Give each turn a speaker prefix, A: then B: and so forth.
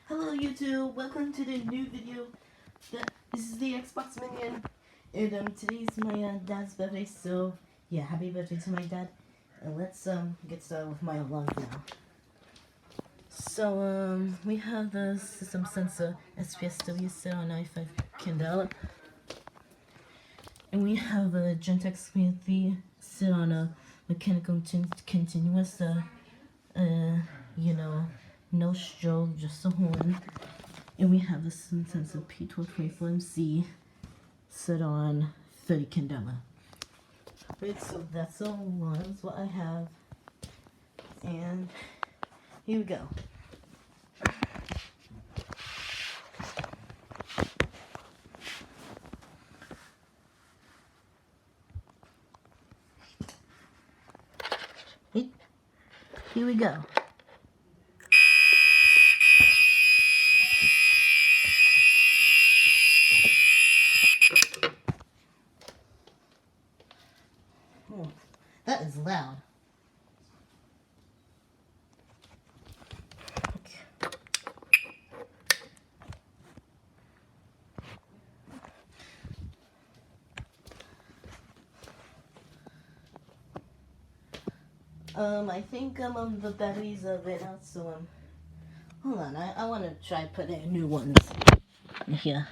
A: Hello YouTube, welcome to the new video. This is the Xbox Minion, and today's my dad's birthday, so yeah, happy birthday to my dad. And let's get started with my vlog now. So we have the system sensor SPSW set on 95 candela, and we have a Gentex with set on a mechanical continuous no strobe, just a horn. And we have the sensor P1224MC set on 30 candela. Right, so that's all ones what I have. And here we go. Here we go. Oh, that is loud. Okay. I think the batteries ran out, so hold on, I want to try putting new ones in here.